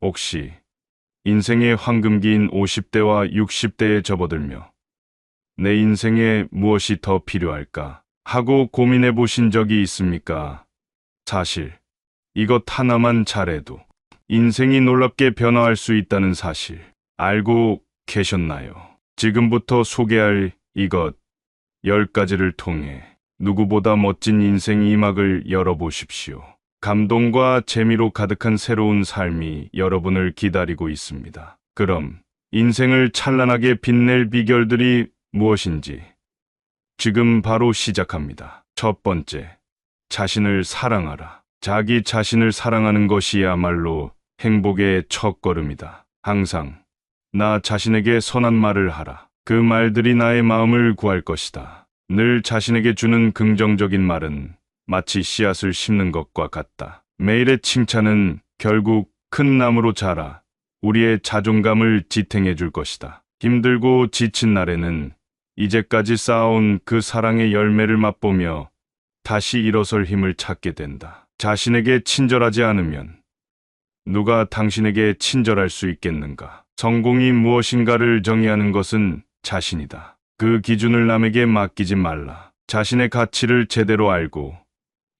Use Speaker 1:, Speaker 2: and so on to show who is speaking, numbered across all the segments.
Speaker 1: 혹시 인생의 황금기인 50대와 60대에 접어들며 내 인생에 무엇이 더 필요할까 하고 고민해 보신 적이 있습니까? 사실 이것 하나만 잘해도 인생이 놀랍게 변화할 수 있다는 사실 알고 계셨나요? 지금부터 소개할 이것 10가지를 통해 누구보다 멋진 인생 이막을 열어보십시오. 감동과 재미로 가득한 새로운 삶이 여러분을 기다리고 있습니다. 그럼 인생을 찬란하게 빛낼 비결들이 무엇인지 지금 바로 시작합니다. 첫 번째, 자신을 사랑하라. 자기 자신을 사랑하는 것이야말로 행복의 첫걸음이다. 항상 나 자신에게 선한 말을 하라. 그 말들이 나의 마음을 구할 것이다. 늘 자신에게 주는 긍정적인 말은 마치 씨앗을 심는 것과 같다. 매일의 칭찬은 결국 큰 나무로 자라 우리의 자존감을 지탱해 줄 것이다. 힘들고 지친 날에는 이제까지 쌓아온 그 사랑의 열매를 맛보며 다시 일어설 힘을 찾게 된다. 자신에게 친절하지 않으면 누가 당신에게 친절할 수 있겠는가? 성공이 무엇인가를 정의하는 것은 자신이다. 그 기준을 남에게 맡기지 말라. 자신의 가치를 제대로 알고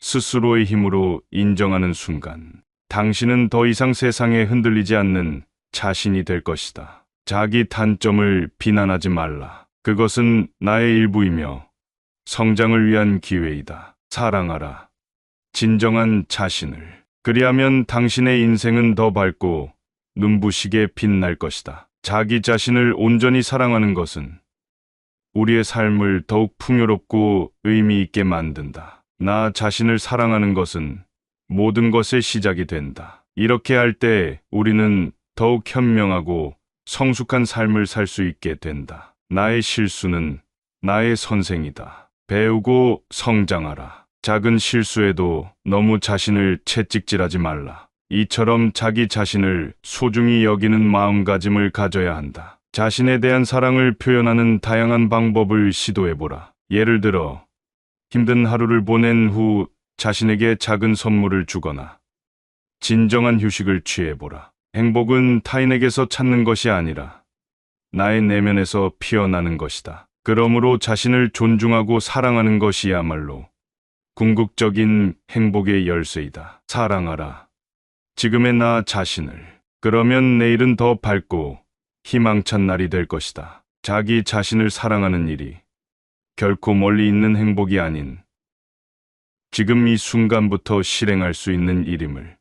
Speaker 1: 스스로의 힘으로 인정하는 순간 당신은 더 이상 세상에 흔들리지 않는 자신이 될 것이다. 자기 단점을 비난하지 말라. 그것은 나의 일부이며 성장을 위한 기회이다. 사랑하라. 진정한 자신을. 그리하면 당신의 인생은 더 밝고 눈부시게 빛날 것이다. 자기 자신을 온전히 사랑하는 것은 우리의 삶을 더욱 풍요롭고 의미 있게 만든다. 나 자신을 사랑하는 것은 모든 것의 시작이 된다. 이렇게 할 때 우리는 더욱 현명하고 성숙한 삶을 살 수 있게 된다. 나의 실수는 나의 선생이다. 배우고 성장하라. 작은 실수에도 너무 자신을 채찍질하지 말라. 이처럼 자기 자신을 소중히 여기는 마음가짐을 가져야 한다. 자신에 대한 사랑을 표현하는 다양한 방법을 시도해보라. 예를 들어 힘든 하루를 보낸 후 자신에게 작은 선물을 주거나 진정한 휴식을 취해보라. 행복은 타인에게서 찾는 것이 아니라 나의 내면에서 피어나는 것이다. 그러므로 자신을 존중하고 사랑하는 것이야말로 궁극적인 행복의 열쇠이다. 사랑하라. 지금의 나 자신을. 그러면 내일은 더 밝고 희망찬 날이 될 것이다. 자기 자신을 사랑하는 일이 결코 멀리 있는 행복이 아닌 지금 이 순간부터 실행할 수 있는 일임을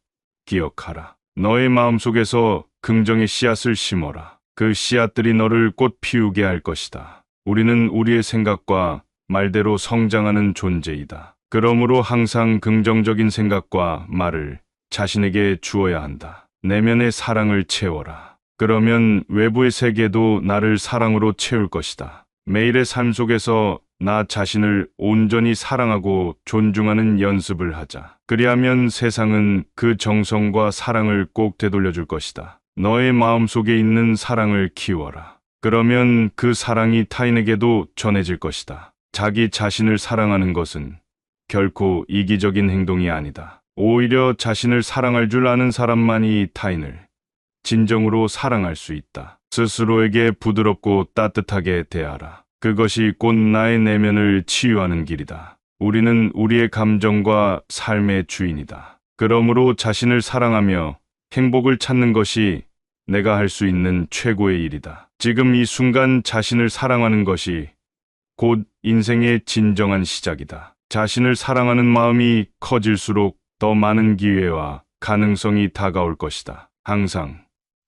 Speaker 1: 기억하라. 너의 마음속에서 긍정의 씨앗을 심어라. 그 씨앗들이 너를 꽃 피우게 할 것이다. 우리는 우리의 생각과 말대로 성장하는 존재이다. 그러므로 항상 긍정적인 생각과 말을 자신에게 주어야 한다. 내면의 사랑을 채워라. 그러면 외부의 세계도 나를 사랑으로 채울 것이다. 매일의 삶 속에서 나 자신을 온전히 사랑하고 존중하는 연습을 하자. 그리하면 세상은 그 정성과 사랑을 꼭 되돌려줄 것이다. 너의 마음속에 있는 사랑을 키워라. 그러면 그 사랑이 타인에게도 전해질 것이다. 자기 자신을 사랑하는 것은 결코 이기적인 행동이 아니다. 오히려 자신을 사랑할 줄 아는 사람만이 타인을 진정으로 사랑할 수 있다. 스스로에게 부드럽고 따뜻하게 대하라. 그것이 곧 나의 내면을 치유하는 길이다. 우리는 우리의 감정과 삶의 주인이다. 그러므로 자신을 사랑하며 행복을 찾는 것이 내가 할 수 있는 최고의 일이다. 지금 이 순간 자신을 사랑하는 것이 곧 인생의 진정한 시작이다. 자신을 사랑하는 마음이 커질수록 더 많은 기회와 가능성이 다가올 것이다. 항상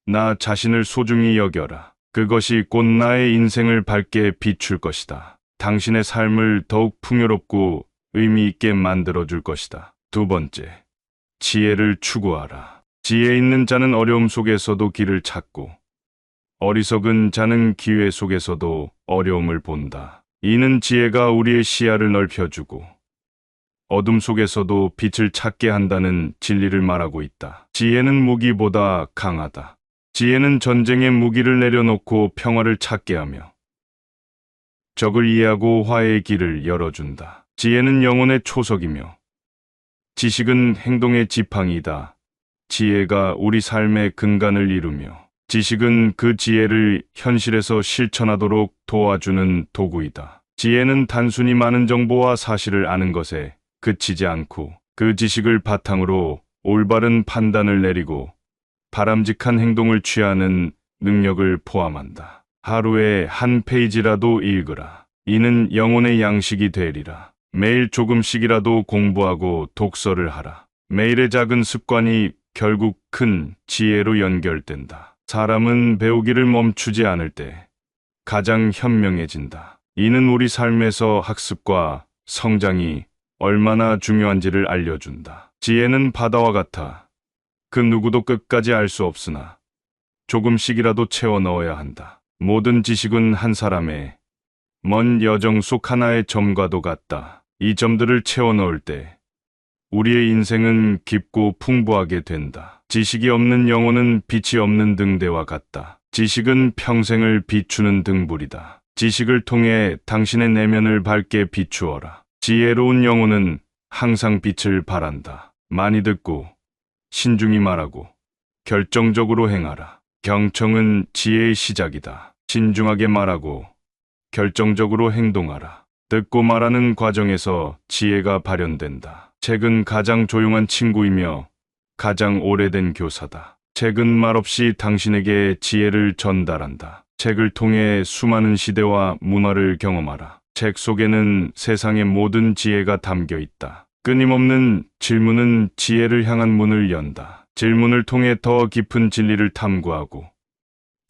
Speaker 1: 나 자신을 소중히 여겨라. 그것이 곧 나의 인생을 밝게 비출 것이다. 당신의 삶을 더욱 풍요롭고 의미 있게 만들어줄 것이다. 두 번째, 지혜를 추구하라. 지혜 있는 자는 어려움 속에서도 길을 찾고 어리석은 자는 기회 속에서도 어려움을 본다. 이는 지혜가 우리의 시야를 넓혀주고 어둠 속에서도 빛을 찾게 한다는 진리를 말하고 있다. 지혜는 무기보다 강하다. 지혜는 전쟁의 무기를 내려놓고 평화를 찾게 하며 적을 이해하고 화해의 길을 열어준다. 지혜는 영혼의 초석이며 지식은 행동의 지팡이다. 지혜가 우리 삶의 근간을 이루며 지식은 그 지혜를 현실에서 실천하도록 도와주는 도구이다. 지혜는 단순히 많은 정보와 사실을 아는 것에 그치지 않고 그 지식을 바탕으로 올바른 판단을 내리고 바람직한 행동을 취하는 능력을 포함한다. 하루에 한 페이지라도 읽으라. 이는 영혼의 양식이 되리라. 매일 조금씩이라도 공부하고 독서를 하라. 매일의 작은 습관이 결국 큰 지혜로 연결된다. 사람은 배우기를 멈추지 않을 때 가장 현명해진다. 이는 우리 삶에서 학습과 성장이 얼마나 중요한지를 알려준다. 지혜는 바다와 같아. 그 누구도 끝까지 알 수 없으나 조금씩이라도 채워 넣어야 한다. 모든 지식은 한 사람의 먼 여정 속 하나의 점과도 같다. 이 점들을 채워 넣을 때 우리의 인생은 깊고 풍부하게 된다. 지식이 없는 영혼은 빛이 없는 등대와 같다. 지식은 평생을 비추는 등불이다. 지식을 통해 당신의 내면을 밝게 비추어라. 지혜로운 영혼은 항상 빛을 발한다. 많이 듣고 신중히 말하고 결정적으로 행하라. 경청은 지혜의 시작이다. 신중하게 말하고 결정적으로 행동하라. 듣고 말하는 과정에서 지혜가 발현된다. 책은 가장 조용한 친구이며 가장 오래된 교사다. 책은 말없이 당신에게 지혜를 전달한다. 책을 통해 수많은 시대와 문화를 경험하라. 책 속에는 세상의 모든 지혜가 담겨 있다. 끊임없는 질문은 지혜를 향한 문을 연다. 질문을 통해 더 깊은 진리를 탐구하고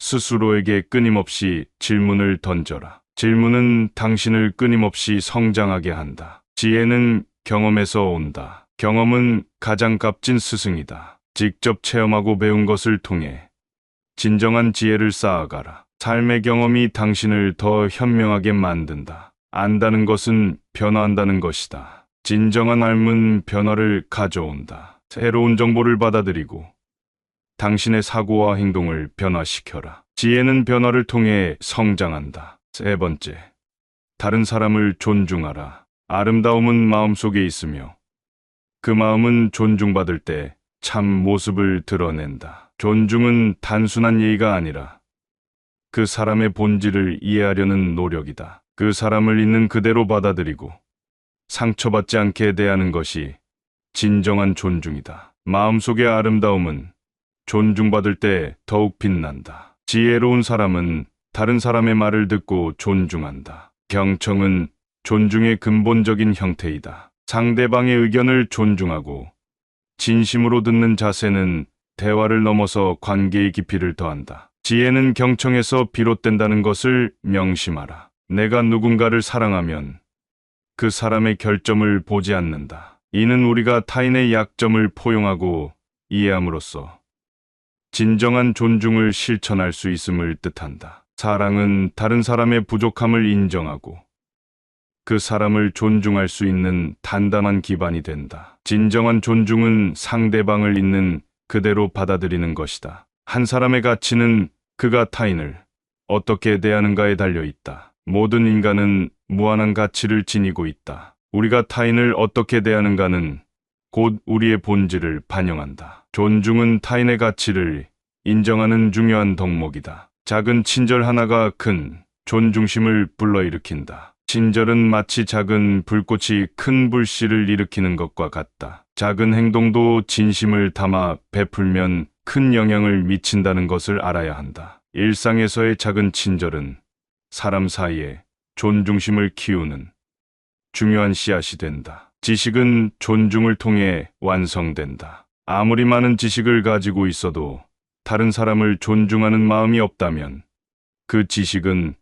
Speaker 1: 스스로에게 끊임없이 질문을 던져라. 질문은 당신을 끊임없이 성장하게 한다. 지혜는 경험에서 온다. 경험은 가장 값진 스승이다. 직접 체험하고 배운 것을 통해 진정한 지혜를 쌓아가라. 삶의 경험이 당신을 더 현명하게 만든다. 안다는 것은 변화한다는 것이다. 진정한 삶은 변화를 가져온다. 새로운 정보를 받아들이고 당신의 사고와 행동을 변화시켜라. 지혜는 변화를 통해 성장한다. 세 번째, 다른 사람을 존중하라. 아름다움은 마음속에 있으며 그 마음은 존중받을 때 참 모습을 드러낸다. 존중은 단순한 예의가 아니라 그 사람의 본질을 이해하려는 노력이다. 그 사람을 있는 그대로 받아들이고 상처받지 않게 대하는 것이 진정한 존중이다. 마음속의 아름다움은 존중받을 때 더욱 빛난다. 지혜로운 사람은 다른 사람의 말을 듣고 존중한다. 경청은 존중의 근본적인 형태이다. 상대방의 의견을 존중하고 진심으로 듣는 자세는 대화를 넘어서 관계의 깊이를 더한다. 지혜는 경청에서 비롯된다는 것을 명심하라. 내가 누군가를 사랑하면 그 사람의 결점을 보지 않는다. 이는 우리가 타인의 약점을 포용하고 이해함으로써 진정한 존중을 실천할 수 있음을 뜻한다. 사랑은 다른 사람의 부족함을 인정하고 그 사람을 존중할 수 있는 단단한 기반이 된다. 진정한 존중은 상대방을 있는 그대로 받아들이는 것이다. 한 사람의 가치는 그가 타인을 어떻게 대하는가에 달려 있다. 모든 인간은 무한한 가치를 지니고 있다. 우리가 타인을 어떻게 대하는가는 곧 우리의 본질을 반영한다. 존중은 타인의 가치를 인정하는 중요한 덕목이다. 작은 친절 하나가 큰 존중심을 불러일으킨다. 친절은 마치 작은 불꽃이 큰 불씨를 일으키는 것과 같다. 작은 행동도 진심을 담아 베풀면 큰 영향을 미친다는 것을 알아야 한다. 일상에서의 작은 친절은 사람 사이에 존중심을 키우는 중요한 씨앗이 된다. 지식은 존중을 통해 완성된다. 아무리 많은 지식을 가지고 있어도 다른 사람을 존중하는 마음이 없다면 그 지식은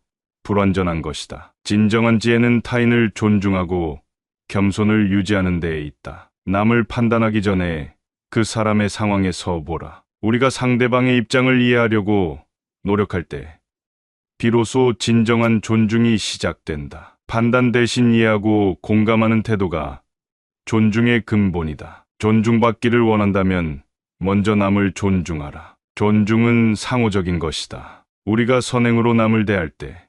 Speaker 1: 불완전한 것이다. 진정한 지혜는 타인을 존중하고 겸손을 유지하는 데에 있다. 남을 판단하기 전에 그 사람의 상황에 서 보라. 우리가 상대방의 입장을 이해하려고 노력할 때 비로소 진정한 존중이 시작된다. 판단 대신 이해하고 공감하는 태도가 존중의 근본이다. 존중받기를 원한다면 먼저 남을 존중하라. 존중은 상호적인 것이다. 우리가 선행으로 남을 대할 때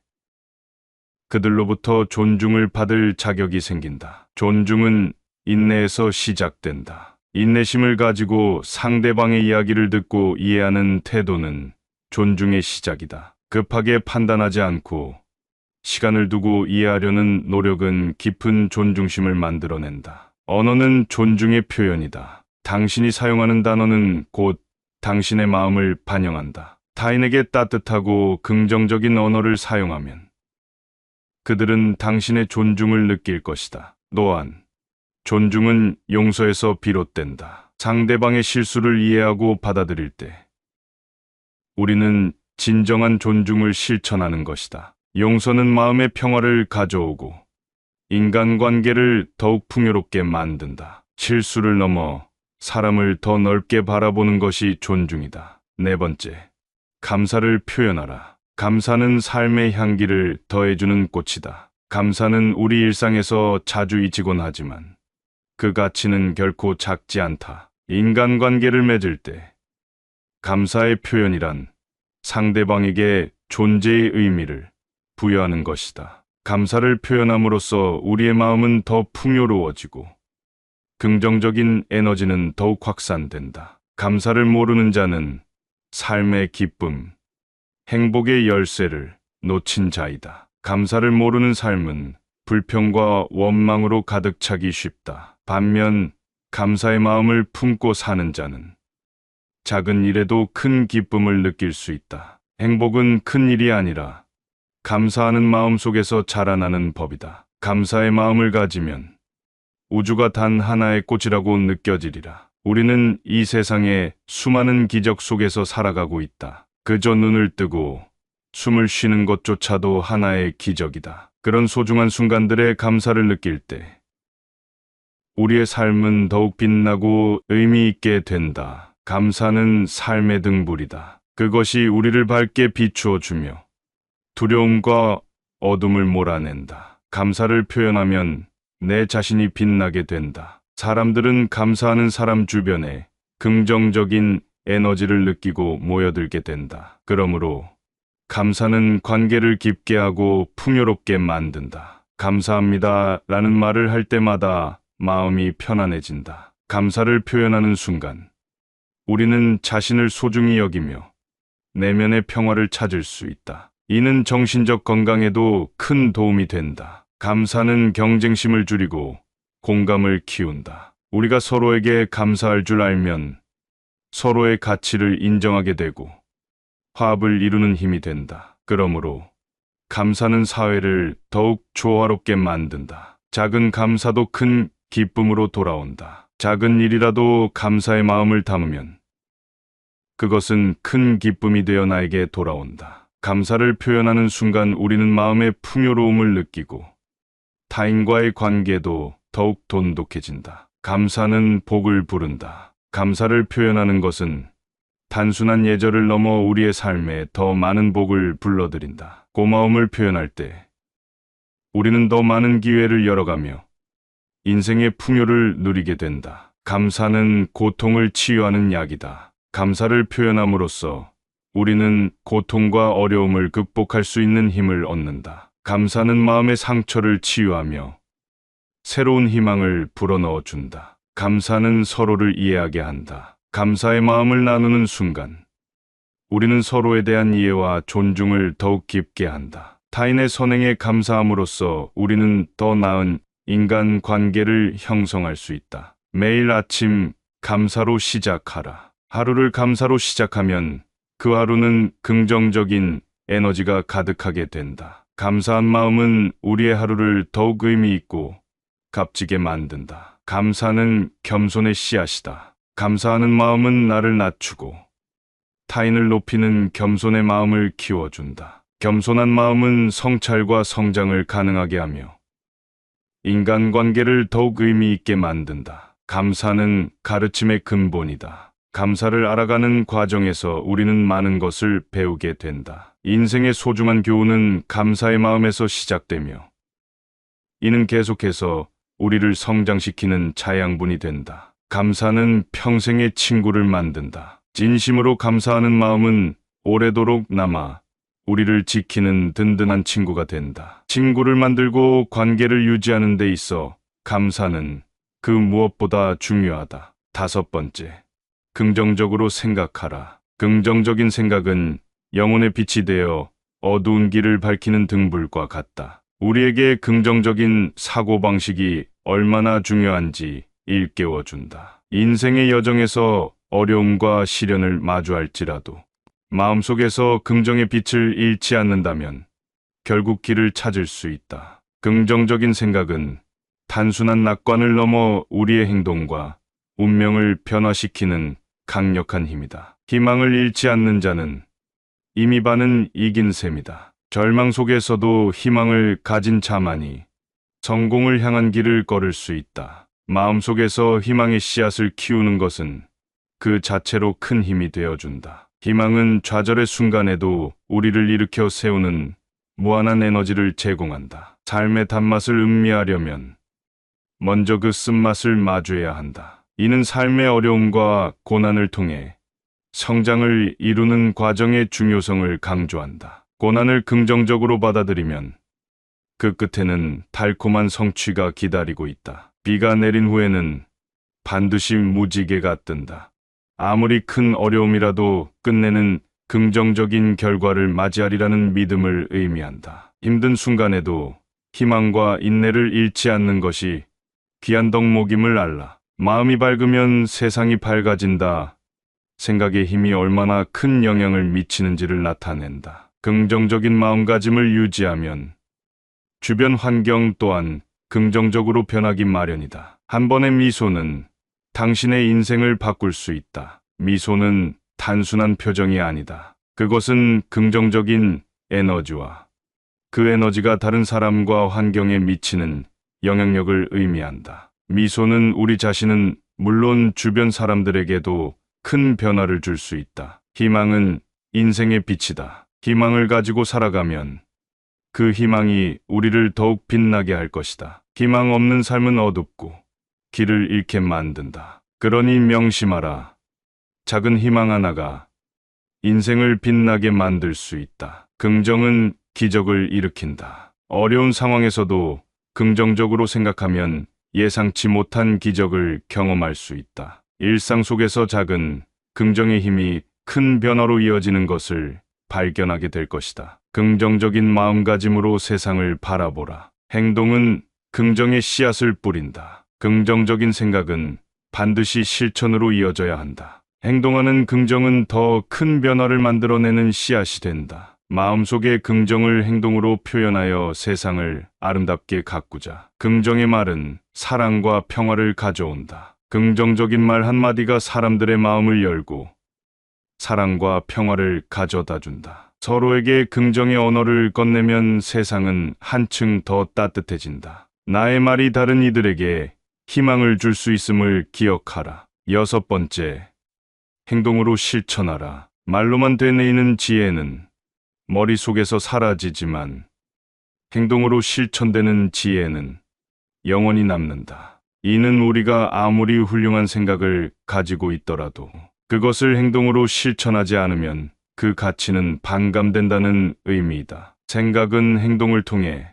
Speaker 1: 그들로부터 존중을 받을 자격이 생긴다. 존중은 인내에서 시작된다. 인내심을 가지고 상대방의 이야기를 듣고 이해하는 태도는 존중의 시작이다. 급하게 판단하지 않고 시간을 두고 이해하려는 노력은 깊은 존중심을 만들어낸다. 언어는 존중의 표현이다. 당신이 사용하는 단어는 곧 당신의 마음을 반영한다. 타인에게 따뜻하고 긍정적인 언어를 사용하면 그들은 당신의 존중을 느낄 것이다. 또한 존중은 용서에서 비롯된다. 상대방의 실수를 이해하고 받아들일 때 우리는 진정한 존중을 실천하는 것이다. 용서는 마음의 평화를 가져오고 인간관계를 더욱 풍요롭게 만든다. 실수를 넘어 사람을 더 넓게 바라보는 것이 존중이다. 네 번째, 감사를 표현하라. 감사는 삶의 향기를 더해주는 꽃이다. 감사는 우리 일상에서 자주 잊히곤 하지만 그 가치는 결코 작지 않다. 인간관계를 맺을 때 감사의 표현이란 상대방에게 존재의 의미를 부여하는 것이다. 감사를 표현함으로써 우리의 마음은 더 풍요로워지고 긍정적인 에너지는 더욱 확산된다. 감사를 모르는 자는 삶의 기쁨, 행복의 열쇠를 놓친 자이다. 감사를 모르는 삶은 불평과 원망으로 가득 차기 쉽다. 반면 감사의 마음을 품고 사는 자는 작은 일에도 큰 기쁨을 느낄 수 있다. 행복은 큰 일이 아니라 감사하는 마음 속에서 자라나는 법이다. 감사의 마음을 가지면 우주가 단 하나의 꽃이라고 느껴지리라. 우리는 이 세상의 수많은 기적 속에서 살아가고 있다. 그저 눈을 뜨고 숨을 쉬는 것조차도 하나의 기적이다. 그런 소중한 순간들의 감사를 느낄 때 우리의 삶은 더욱 빛나고 의미 있게 된다. 감사는 삶의 등불이다. 그것이 우리를 밝게 비추어 주며 두려움과 어둠을 몰아낸다. 감사를 표현하면 내 자신이 빛나게 된다. 사람들은 감사하는 사람 주변에 긍정적인 에너지를 느끼고 모여들게 된다. 그러므로 감사는 관계를 깊게 하고 풍요롭게 만든다. 감사합니다 라는 말을 할 때마다 마음이 편안해진다. 감사를 표현하는 순간 우리는 자신을 소중히 여기며 내면의 평화를 찾을 수 있다. 이는 정신적 건강에도 큰 도움이 된다. 감사는 경쟁심을 줄이고 공감을 키운다. 우리가 서로에게 감사할 줄 알면 서로의 가치를 인정하게 되고 화합을 이루는 힘이 된다. 그러므로 감사는 사회를 더욱 조화롭게 만든다. 작은 감사도 큰 기쁨으로 돌아온다. 작은 일이라도 감사의 마음을 담으면 그것은 큰 기쁨이 되어 나에게 돌아온다. 감사를 표현하는 순간 우리는 마음의 풍요로움을 느끼고 타인과의 관계도 더욱 돈독해진다. 감사는 복을 부른다. 감사를 표현하는 것은 단순한 예절을 넘어 우리의 삶에 더 많은 복을 불러들인다. 고마움을 표현할 때 우리는 더 많은 기회를 열어가며 인생의 풍요를 누리게 된다. 감사는 고통을 치유하는 약이다. 감사를 표현함으로써 우리는 고통과 어려움을 극복할 수 있는 힘을 얻는다. 감사는 마음의 상처를 치유하며 새로운 희망을 불어넣어 준다. 감사는 서로를 이해하게 한다. 감사의 마음을 나누는 순간 우리는 서로에 대한 이해와 존중을 더욱 깊게 한다. 타인의 선행에 감사함으로써 우리는 더 나은 인간 관계를 형성할 수 있다. 매일 아침 감사로 시작하라. 하루를 감사로 시작하면 그 하루는 긍정적인 에너지가 가득하게 된다. 감사한 마음은 우리의 하루를 더욱 의미 있고 값지게 만든다. 감사는 겸손의 씨앗이다. 감사하는 마음은 나를 낮추고 타인을 높이는 겸손의 마음을 키워준다. 겸손한 마음은 성찰과 성장을 가능하게 하며 인간관계를 더욱 의미 있게 만든다. 감사는 가르침의 근본이다. 감사를 알아가는 과정에서 우리는 많은 것을 배우게 된다. 인생의 소중한 교훈은 감사의 마음에서 시작되며 이는 계속해서 우리를 성장시키는 자양분이 된다. 감사는 평생의 친구를 만든다. 진심으로 감사하는 마음은 오래도록 남아 우리를 지키는 든든한 친구가 된다. 친구를 만들고 관계를 유지하는 데 있어 감사는 그 무엇보다 중요하다. 5번째, 긍정적으로 생각하라. 긍정적인 생각은 영혼의 빛이 되어 어두운 길을 밝히는 등불과 같다. 우리에게 긍정적인 사고방식이 얼마나 중요한지 일깨워준다. 인생의 여정에서 어려움과 시련을 마주할지라도 마음속에서 긍정의 빛을 잃지 않는다면 결국 길을 찾을 수 있다. 긍정적인 생각은 단순한 낙관을 넘어 우리의 행동과 운명을 변화시키는 강력한 힘이다. 희망을 잃지 않는 자는 이미 반은 이긴 셈이다. 절망 속에서도 희망을 가진 자만이 성공을 향한 길을 걸을 수 있다. 마음속에서 희망의 씨앗을 키우는 것은 그 자체로 큰 힘이 되어준다. 희망은 좌절의 순간에도 우리를 일으켜 세우는 무한한 에너지를 제공한다. 삶의 단맛을 음미하려면 먼저 그 쓴맛을 마주해야 한다. 이는 삶의 어려움과 고난을 통해 성장을 이루는 과정의 중요성을 강조한다. 고난을 긍정적으로 받아들이면 그 끝에는 달콤한 성취가 기다리고 있다. 비가 내린 후에는 반드시 무지개가 뜬다. 아무리 큰 어려움이라도 끝내는 긍정적인 결과를 맞이하리라는 믿음을 의미한다. 힘든 순간에도 희망과 인내를 잃지 않는 것이 귀한 덕목임을 알라. 마음이 밝으면 세상이 밝아진다. 생각의 힘이 얼마나 큰 영향을 미치는지를 나타낸다. 긍정적인 마음가짐을 유지하면 주변 환경 또한 긍정적으로 변하기 마련이다. 한 번의 미소는 당신의 인생을 바꿀 수 있다. 미소는 단순한 표정이 아니다. 그것은 긍정적인 에너지와 그 에너지가 다른 사람과 환경에 미치는 영향력을 의미한다. 미소는 우리 자신은 물론 주변 사람들에게도 큰 변화를 줄 수 있다. 희망은 인생의 빛이다. 희망을 가지고 살아가면 그 희망이 우리를 더욱 빛나게 할 것이다. 희망 없는 삶은 어둡고 길을 잃게 만든다. 그러니 명심하라. 작은 희망 하나가 인생을 빛나게 만들 수 있다. 긍정은 기적을 일으킨다. 어려운 상황에서도 긍정적으로 생각하면 예상치 못한 기적을 경험할 수 있다. 일상 속에서 작은 긍정의 힘이 큰 변화로 이어지는 것을 발견하게 될 것이다. 긍정적인 마음가짐으로 세상을 바라보라. 행동은 긍정의 씨앗을 뿌린다. 긍정적인 생각은 반드시 실천으로 이어져야 한다. 행동하는 긍정은 더 큰 변화를 만들어내는 씨앗이 된다. 마음속의 긍정을 행동으로 표현하여 세상을 아름답게 가꾸자. 긍정의 말은 사랑과 평화를 가져온다. 긍정적인 말 한마디가 사람들의 마음을 열고 사랑과 평화를 가져다 준다. 서로에게 긍정의 언어를 건네면 세상은 한층 더 따뜻해진다. 나의 말이 다른 이들에게 희망을 줄 수 있음을 기억하라. 6번째, 행동으로 실천하라. 말로만 되뇌이는 지혜는 머릿속에서 사라지지만 행동으로 실천되는 지혜는 영원히 남는다. 이는 우리가 아무리 훌륭한 생각을 가지고 있더라도 그것을 행동으로 실천하지 않으면 그 가치는 반감된다는 의미이다. 생각은 행동을 통해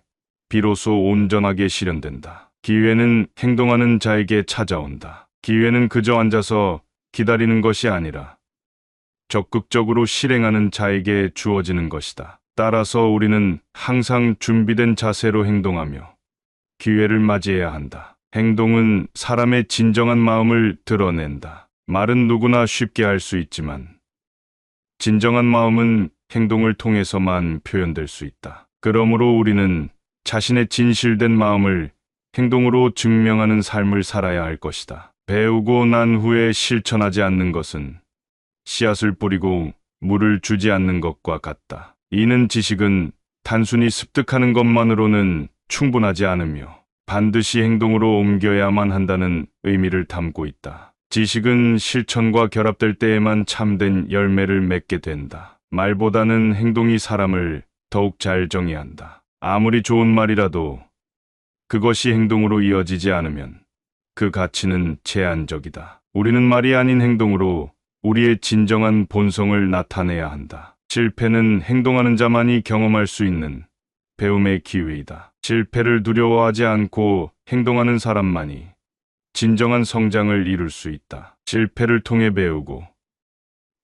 Speaker 1: 비로소 온전하게 실현된다. 기회는 행동하는 자에게 찾아온다. 기회는 그저 앉아서 기다리는 것이 아니라 적극적으로 실행하는 자에게 주어지는 것이다. 따라서 우리는 항상 준비된 자세로 행동하며 기회를 맞이해야 한다. 행동은 사람의 진정한 마음을 드러낸다. 말은 누구나 쉽게 할 수 있지만 진정한 마음은 행동을 통해서만 표현될 수 있다. 그러므로 우리는 자신의 진실된 마음을 행동으로 증명하는 삶을 살아야 할 것이다. 배우고 난 후에 실천하지 않는 것은 씨앗을 뿌리고 물을 주지 않는 것과 같다. 이는 지식은 단순히 습득하는 것만으로는 충분하지 않으며 반드시 행동으로 옮겨야만 한다는 의미를 담고 있다. 지식은 실천과 결합될 때에만 참된 열매를 맺게 된다. 말보다는 행동이 사람을 더욱 잘 정의한다. 아무리 좋은 말이라도 그것이 행동으로 이어지지 않으면 그 가치는 제한적이다. 우리는 말이 아닌 행동으로 우리의 진정한 본성을 나타내야 한다. 실패는 행동하는 자만이 경험할 수 있는 배움의 기회이다. 실패를 두려워하지 않고 행동하는 사람만이 진정한 성장을 이룰 수 있다. 실패를 통해 배우고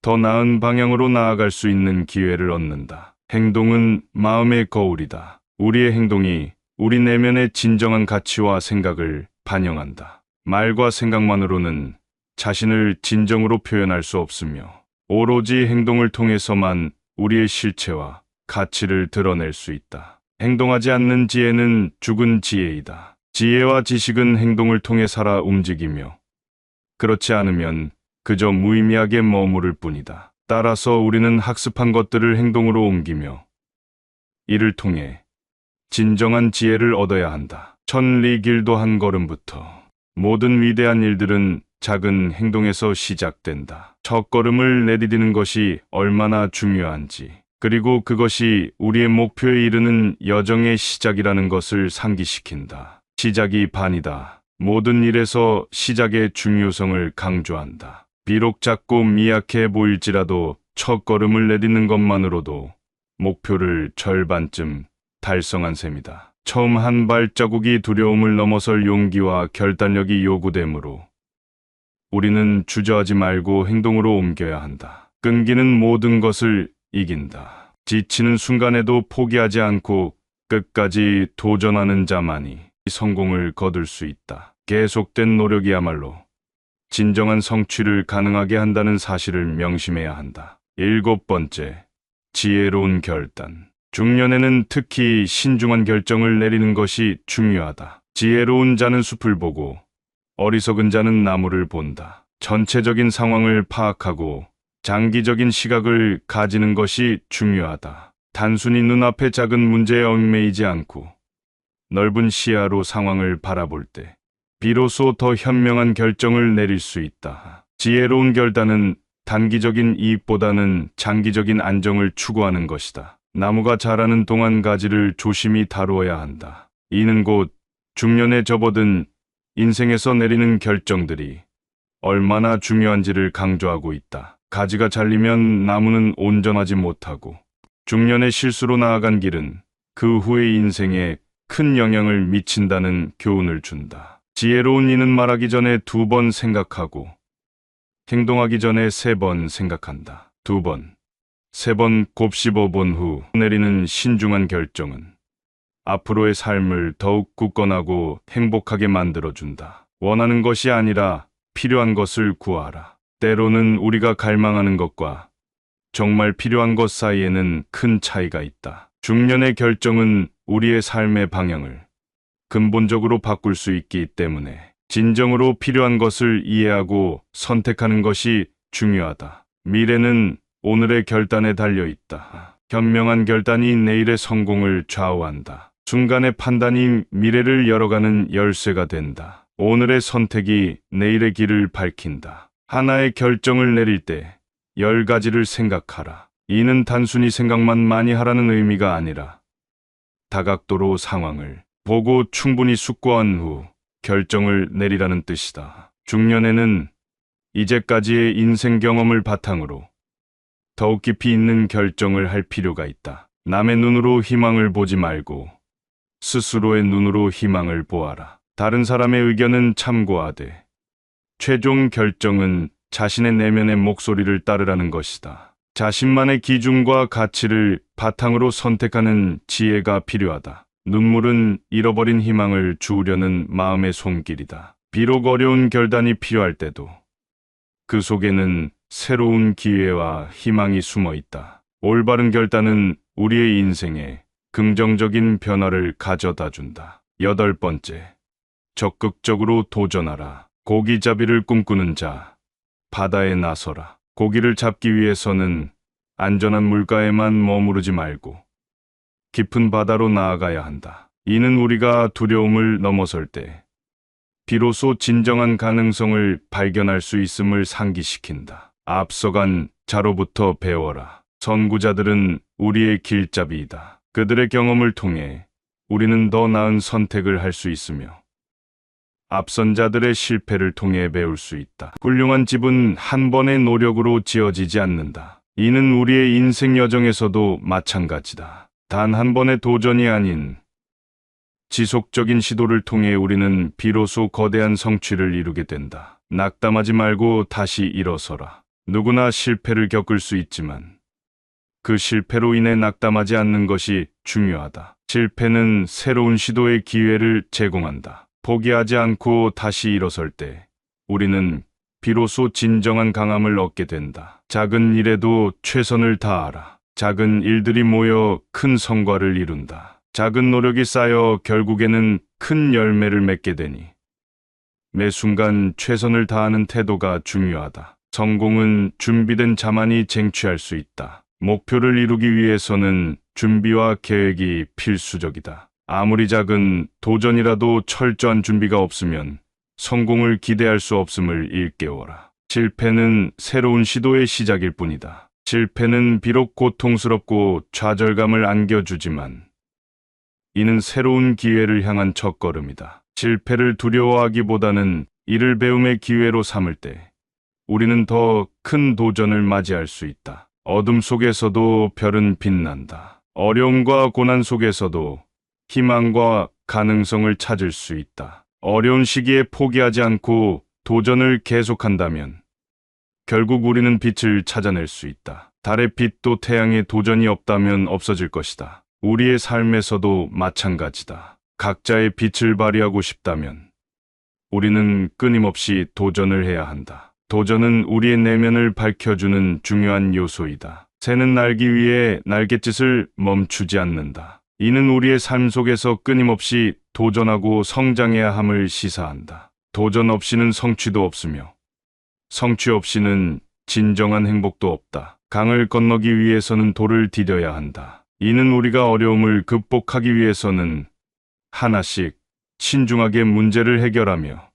Speaker 1: 더 나은 방향으로 나아갈 수 있는 기회를 얻는다. 행동은 마음의 거울이다. 우리의 행동이 우리 내면의 진정한 가치와 생각을 반영한다. 말과 생각만으로는 자신을 진정으로 표현할 수 없으며 오로지 행동을 통해서만 우리의 실체와 가치를 드러낼 수 있다. 행동하지 않는 지혜는 죽은 지혜이다. 지혜와 지식은 행동을 통해 살아 움직이며 그렇지 않으면 그저 무의미하게 머무를 뿐이다. 따라서 우리는 학습한 것들을 행동으로 옮기며 이를 통해 진정한 지혜를 얻어야 한다. 천리 길도 한 걸음부터. 모든 위대한 일들은 작은 행동에서 시작된다. 첫 걸음을 내디디는 것이 얼마나 중요한지, 그리고 그것이 우리의 목표에 이르는 여정의 시작이라는 것을 상기시킨다. 시작이 반이다. 모든 일에서 시작의 중요성을 강조한다. 비록 작고 미약해 보일지라도 첫 걸음을 내딛는 것만으로도 목표를 절반쯤 달성한 셈이다. 처음 한 발자국이 두려움을 넘어설 용기와 결단력이 요구되므로 우리는 주저하지 말고 행동으로 옮겨야 한다. 끈기는 모든 것을 이긴다. 지치는 순간에도 포기하지 않고 끝까지 도전하는 자만이 성공을 거둘 수 있다. 계속된 노력이야말로 진정한 성취를 가능하게 한다는 사실을 명심해야 한다. 7번째, 지혜로운 결단. 중년에는 특히 신중한 결정을 내리는 것이 중요하다. 지혜로운 자는 숲을 보고 어리석은 자는 나무를 본다. 전체적인 상황을 파악하고 장기적인 시각을 가지는 것이 중요하다. 단순히 눈앞의 작은 문제에 얽매이지 않고 넓은 시야로 상황을 바라볼 때 비로소 더 현명한 결정을 내릴 수 있다. 지혜로운 결단은 단기적인 이익보다는 장기적인 안정을 추구하는 것이다. 나무가 자라는 동안 가지를 조심히 다루어야 한다. 이는 곧 중년에 접어든 인생에서 내리는 결정들이 얼마나 중요한지를 강조하고 있다. 가지가 잘리면 나무는 온전하지 못하고 중년의 실수로 나아간 길은 그 후의 인생에 큰 영향을 미친다는 교훈을 준다. 지혜로운 이는 말하기 전에 2번 생각하고 행동하기 전에 3번 생각한다. 2번, 3번 곱씹어 본 후 내리는 신중한 결정은 앞으로의 삶을 더욱 굳건하고 행복하게 만들어준다. 원하는 것이 아니라 필요한 것을 구하라. 때로는 우리가 갈망하는 것과 정말 필요한 것 사이에는 큰 차이가 있다. 중년의 결정은 우리의 삶의 방향을 근본적으로 바꿀 수 있기 때문에 진정으로 필요한 것을 이해하고 선택하는 것이 중요하다. 미래는 오늘의 결단에 달려 있다. 현명한 결단이 내일의 성공을 좌우한다. 순간의 판단이 미래를 열어가는 열쇠가 된다. 오늘의 선택이 내일의 길을 밝힌다. 하나의 결정을 내릴 때 10가지를 생각하라. 이는 단순히 생각만 많이 하라는 의미가 아니라 다각도로 상황을 보고 충분히 숙고한 후 결정을 내리라는 뜻이다. 중년에는 이제까지의 인생 경험을 바탕으로 더욱 깊이 있는 결정을 할 필요가 있다. 남의 눈으로 희망을 보지 말고 스스로의 눈으로 희망을 보아라. 다른 사람의 의견은 참고하되 최종 결정은 자신의 내면의 목소리를 따르라는 것이다. 자신만의 기준과 가치를 바탕으로 선택하는 지혜가 필요하다. 눈물은 잃어버린 희망을 주우려는 마음의 손길이다. 비록 어려운 결단이 필요할 때도 그 속에는 새로운 기회와 희망이 숨어 있다. 올바른 결단은 우리의 인생에 긍정적인 변화를 가져다 준다. 8번째, 적극적으로 도전하라. 고기잡이를 꿈꾸는 자, 바다에 나서라. 고기를 잡기 위해서는 안전한 물가에만 머무르지 말고 깊은 바다로 나아가야 한다. 이는 우리가 두려움을 넘어설 때 비로소 진정한 가능성을 발견할 수 있음을 상기시킨다. 앞서간 자로부터 배워라. 선구자들은 우리의 길잡이이다. 그들의 경험을 통해 우리는 더 나은 선택을 할 수 있으며 앞선 자들의 실패를 통해 배울 수 있다. 훌륭한 집은 한 번의 노력으로 지어지지 않는다. 이는 우리의 인생 여정에서도 마찬가지다. 단 한 번의 도전이 아닌 지속적인 시도를 통해 우리는 비로소 거대한 성취를 이루게 된다. 낙담하지 말고 다시 일어서라. 누구나 실패를 겪을 수 있지만 그 실패로 인해 낙담하지 않는 것이 중요하다. 실패는 새로운 시도의 기회를 제공한다. 포기하지 않고 다시 일어설 때 우리는 비로소 진정한 강함을 얻게 된다. 작은 일에도 최선을 다하라. 작은 일들이 모여 큰 성과를 이룬다. 작은 노력이 쌓여 결국에는 큰 열매를 맺게 되니 매 순간 최선을 다하는 태도가 중요하다. 성공은 준비된 자만이 쟁취할 수 있다. 목표를 이루기 위해서는 준비와 계획이 필수적이다. 아무리 작은 도전이라도 철저한 준비가 없으면 성공을 기대할 수 없음을 일깨워라. 실패는 새로운 시도의 시작일 뿐이다. 실패는 비록 고통스럽고 좌절감을 안겨주지만 이는 새로운 기회를 향한 첫걸음이다. 실패를 두려워하기보다는 이를 배움의 기회로 삼을 때 우리는 더 큰 도전을 맞이할 수 있다. 어둠 속에서도 별은 빛난다. 어려움과 고난 속에서도 희망과 가능성을 찾을 수 있다. 어려운 시기에 포기하지 않고 도전을 계속한다면 결국 우리는 빛을 찾아낼 수 있다. 달의 빛도 태양의 도전이 없다면 없어질 것이다. 우리의 삶에서도 마찬가지다. 각자의 빛을 발휘하고 싶다면 우리는 끊임없이 도전을 해야 한다. 도전은 우리의 내면을 밝혀주는 중요한 요소이다. 새는 날기 위해 날갯짓을 멈추지 않는다. 이는 우리의 삶 속에서 끊임없이 도전하고 성장해야 함을 시사한다. 도전 없이는 성취도 없으며 성취 없이는 진정한 행복도 없다. 강을 건너기 위해서는 돌을 디뎌야 한다. 이는 우리가 어려움을 극복하기 위해서는 하나씩 신중하게 문제를 해결하며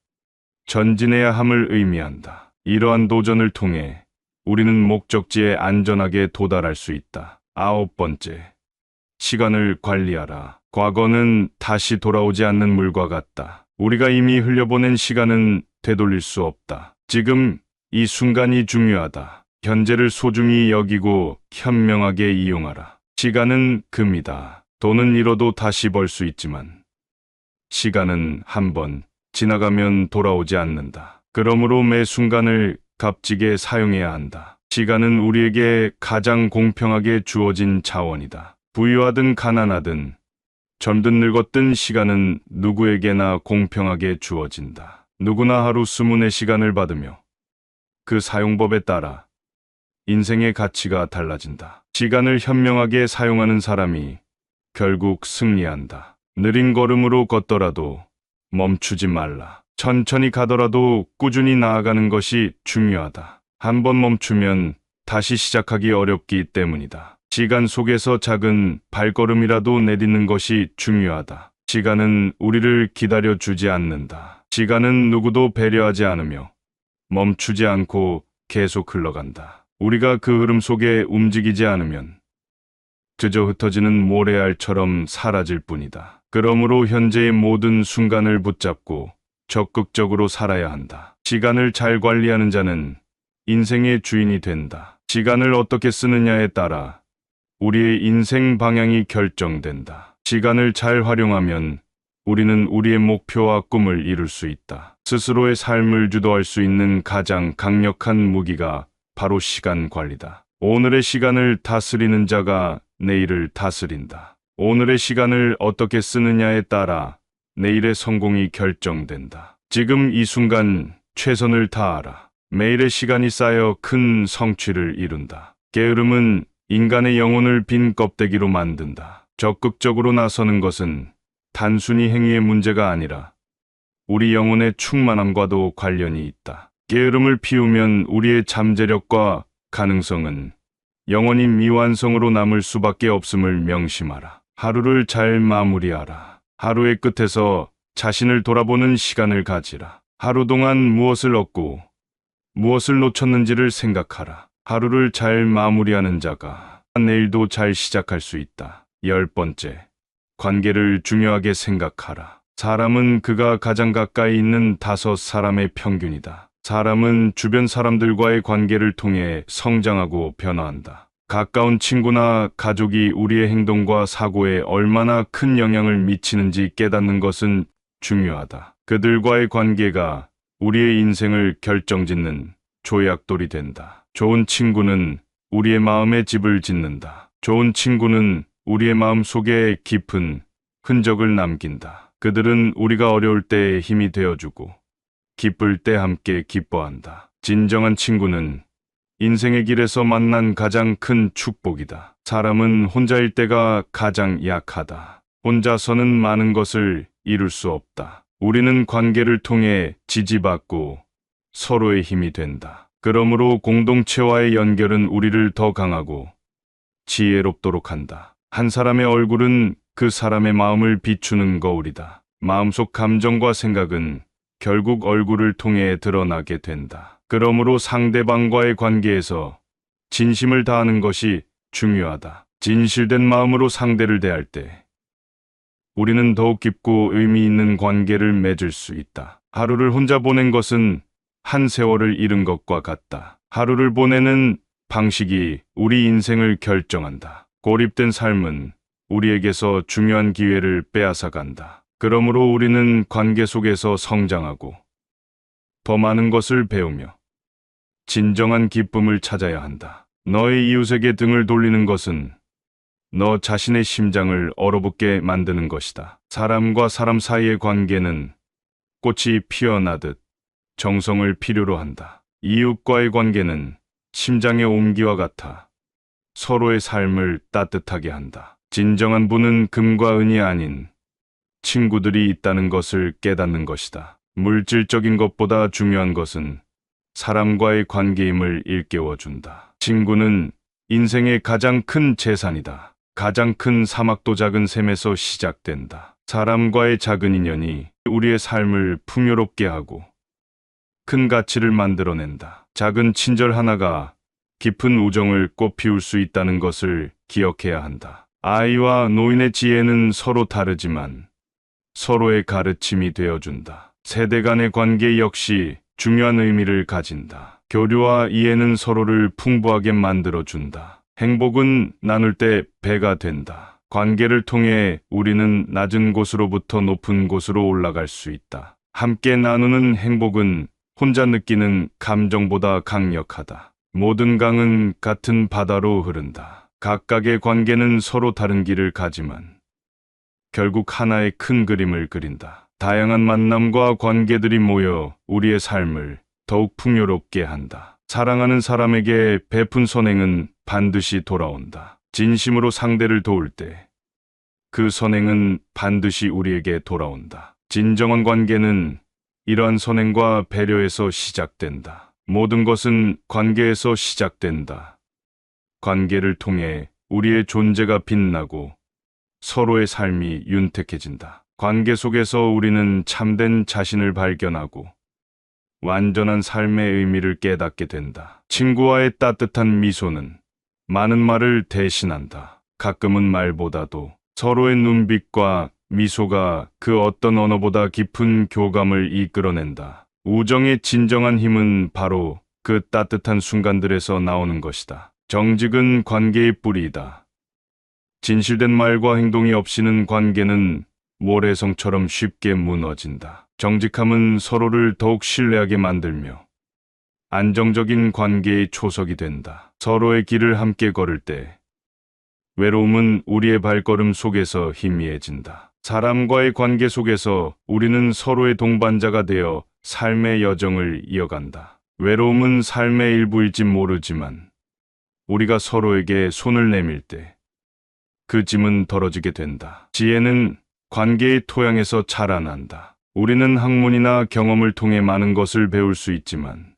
Speaker 1: 전진해야 함을 의미한다. 이러한 도전을 통해 우리는 목적지에 안전하게 도달할 수 있다. 9번째, 시간을 관리하라. 과거는 다시 돌아오지 않는 물과 같다. 우리가 이미 흘려보낸 시간은 되돌릴 수 없다. 지금 이 순간이 중요하다. 현재를 소중히 여기고 현명하게 이용하라. 시간은 금이다. 돈은 잃어도 다시 벌 수 있지만 시간은 한번 지나가면 돌아오지 않는다. 그러므로 매 순간을 값지게 사용해야 한다. 시간은 우리에게 가장 공평하게 주어진 자원이다. 부유하든 가난하든 젊든 늙었든 시간은 누구에게나 공평하게 주어진다. 누구나 하루 24시간을 받으며 그 사용법에 따라 인생의 가치가 달라진다. 시간을 현명하게 사용하는 사람이 결국 승리한다. 느린 걸음으로 걷더라도 멈추지 말라. 천천히 가더라도 꾸준히 나아가는 것이 중요하다. 한번 멈추면 다시 시작하기 어렵기 때문이다. 시간 속에서 작은 발걸음이라도 내딛는 것이 중요하다. 시간은 우리를 기다려주지 않는다. 시간은 누구도 배려하지 않으며 멈추지 않고 계속 흘러간다. 우리가 그 흐름 속에 움직이지 않으면 그저 흩어지는 모래알처럼 사라질 뿐이다. 그러므로 현재의 모든 순간을 붙잡고 적극적으로 살아야 한다. 시간을 잘 관리하는 자는 인생의 주인이 된다. 시간을 어떻게 쓰느냐에 따라 우리의 인생 방향이 결정된다. 시간을 잘 활용하면 우리는 우리의 목표와 꿈을 이룰 수 있다. 스스로의 삶을 주도할 수 있는 가장 강력한 무기가 바로 시간 관리다. 오늘의 시간을 다스리는 자가 내일을 다스린다. 오늘의 시간을 어떻게 쓰느냐에 따라 내일의 성공이 결정된다. 지금 이 순간 최선을 다하라. 매일의 시간이 쌓여 큰 성취를 이룬다. 게으름은 인간의 영혼을 빈 껍데기로 만든다. 적극적으로 나서는 것은 단순히 행위의 문제가 아니라 우리 영혼의 충만함과도 관련이 있다. 게으름을 피우면 우리의 잠재력과 가능성은 영원히 미완성으로 남을 수밖에 없음을 명심하라. 하루를 잘 마무리하라. 하루의 끝에서 자신을 돌아보는 시간을 가지라. 하루 동안 무엇을 얻고 무엇을 놓쳤는지를 생각하라. 하루를 잘 마무리하는 자가 내일도 잘 시작할 수 있다. 10번째, 관계를 중요하게 생각하라. 사람은 그가 가장 가까이 있는 5사람의 평균이다. 사람은 주변 사람들과의 관계를 통해 성장하고 변화한다. 가까운 친구나 가족이 우리의 행동과 사고에 얼마나 큰 영향을 미치는지 깨닫는 것은 중요하다. 그들과의 관계가 우리의 인생을 결정짓는 조약돌이 된다. 좋은 친구는 우리의 마음에 집을 짓는다. 좋은 친구는 우리의 마음 속에 깊은 흔적을 남긴다. 그들은 우리가 어려울 때에 힘이 되어주고 기쁠 때 함께 기뻐한다. 진정한 친구는 인생의 길에서 만난 가장 큰 축복이다. 사람은 혼자일 때가 가장 약하다. 혼자서는 많은 것을 이룰 수 없다. 우리는 관계를 통해 지지받고 서로의 힘이 된다. 그러므로 공동체와의 연결은 우리를 더 강하고 지혜롭도록 한다. 한 사람의 얼굴은 그 사람의 마음을 비추는 거울이다. 마음속 감정과 생각은 결국 얼굴을 통해 드러나게 된다. 그러므로 상대방과의 관계에서 진심을 다하는 것이 중요하다. 진실된 마음으로 상대를 대할 때 우리는 더욱 깊고 의미 있는 관계를 맺을 수 있다. 하루를 혼자 보낸 것은 한 세월을 잃은 것과 같다. 하루를 보내는 방식이 우리 인생을 결정한다. 고립된 삶은 우리에게서 중요한 기회를 빼앗아 간다. 그러므로 우리는 관계 속에서 성장하고 더 많은 것을 배우며 진정한 기쁨을 찾아야 한다. 너의 이웃에게 등을 돌리는 것은 너 자신의 심장을 얼어붙게 만드는 것이다. 사람과 사람 사이의 관계는 꽃이 피어나듯 정성을 필요로 한다. 이웃과의 관계는 심장의 온기와 같아 서로의 삶을 따뜻하게 한다. 진정한 부는 금과 은이 아닌 친구들이 있다는 것을 깨닫는 것이다. 물질적인 것보다 중요한 것은 사람과의 관계임을 일깨워준다. 친구는 인생의 가장 큰 재산이다. 가장 큰 사막도 작은 샘에서 시작된다. 사람과의 작은 인연이 우리의 삶을 풍요롭게 하고 큰 가치를 만들어낸다. 작은 친절 하나가 깊은 우정을 꽃피울 수 있다는 것을 기억해야 한다. 아이와 노인의 지혜는 서로 다르지만 서로의 가르침이 되어준다. 세대 간의 관계 역시 중요한 의미를 가진다. 교류와 이해는 서로를 풍부하게 만들어준다. 행복은 나눌 때 배가 된다. 관계를 통해 우리는 낮은 곳으로부터 높은 곳으로 올라갈 수 있다. 함께 나누는 행복은 혼자 느끼는 감정보다 강력하다. 모든 강은 같은 바다로 흐른다. 각각의 관계는 서로 다른 길을 가지만 결국 하나의 큰 그림을 그린다. 다양한 만남과 관계들이 모여 우리의 삶을 더욱 풍요롭게 한다. 사랑하는 사람에게 베푼 선행은 반드시 돌아온다. 진심으로 상대를 도울 때 그 선행은 반드시 우리에게 돌아온다. 진정한 관계는 이러한 선행과 배려에서 시작된다. 모든 것은 관계에서 시작된다. 관계를 통해 우리의 존재가 빛나고 서로의 삶이 윤택해진다. 관계 속에서 우리는 참된 자신을 발견하고 완전한 삶의 의미를 깨닫게 된다. 친구와의 따뜻한 미소는 많은 말을 대신한다. 가끔은 말보다도 서로의 눈빛과 미소가 그 어떤 언어보다 깊은 교감을 이끌어낸다. 우정의 진정한 힘은 바로 그 따뜻한 순간들에서 나오는 것이다. 정직은 관계의 뿌리이다. 진실된 말과 행동이 없이는 관계는 모래성처럼 쉽게 무너진다. 정직함은 서로를 더욱 신뢰하게 만들며 안정적인 관계의 초석이 된다. 서로의 길을 함께 걸을 때 외로움은 우리의 발걸음 속에서 희미해진다. 사람과의 관계 속에서 우리는 서로의 동반자가 되어 삶의 여정을 이어간다. 외로움은 삶의 일부일지 모르지만 우리가 서로에게 손을 내밀 때 그 짐은 덜어지게 된다. 지혜는 관계의 토양에서 자라난다. 우리는 학문이나 경험을 통해 많은 것을 배울 수 있지만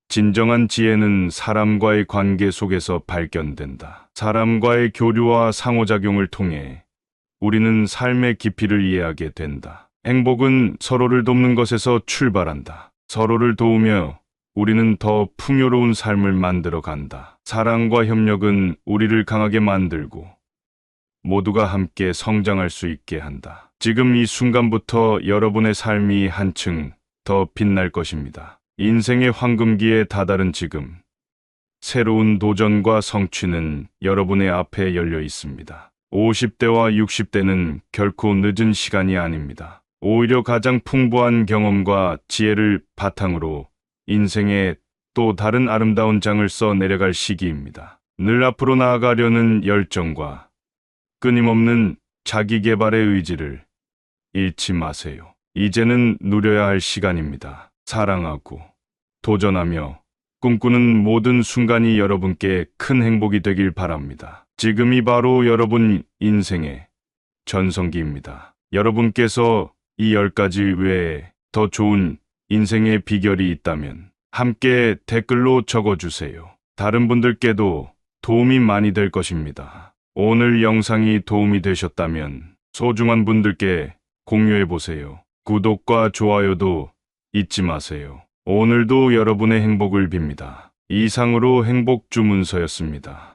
Speaker 1: 진정한 지혜는 사람과의 관계 속에서 발견된다. 사람과의 교류와 상호작용을 통해 우리는 삶의 깊이를 이해하게 된다. 행복은 서로를 돕는 것에서 출발한다. 서로를 도우며 우리는 더 풍요로운 삶을 만들어 간다. 사랑과 협력은 우리를 강하게 만들고 모두가 함께 성장할 수 있게 한다. 지금 이 순간부터 여러분의 삶이 한층 더 빛날 것입니다. 인생의 황금기에 다다른 지금, 새로운 도전과 성취는 여러분의 앞에 열려 있습니다. 50대와 60대는 결코 늦은 시간이 아닙니다. 오히려 가장 풍부한 경험과 지혜를 바탕으로 인생의 또 다른 아름다운 장을 써 내려갈 시기입니다. 늘 앞으로 나아가려는 열정과 끊임없는 자기 개발의 의지를 잃지 마세요. 이제는 누려야 할 시간입니다. 사랑하고 도전하며 꿈꾸는 모든 순간이 여러분께 큰 행복이 되길 바랍니다. 지금이 바로 여러분 인생의 전성기입니다. 여러분께서 이 10가지 외에 더 좋은 인생의 비결이 있다면 함께 댓글로 적어주세요. 다른 분들께도 도움이 많이 될 것입니다. 오늘 영상이 도움이 되셨다면 소중한 분들께 공유해보세요. 구독과 좋아요도 잊지 마세요. 오늘도 여러분의 행복을 빕니다. 이상으로 행복 주문서였습니다.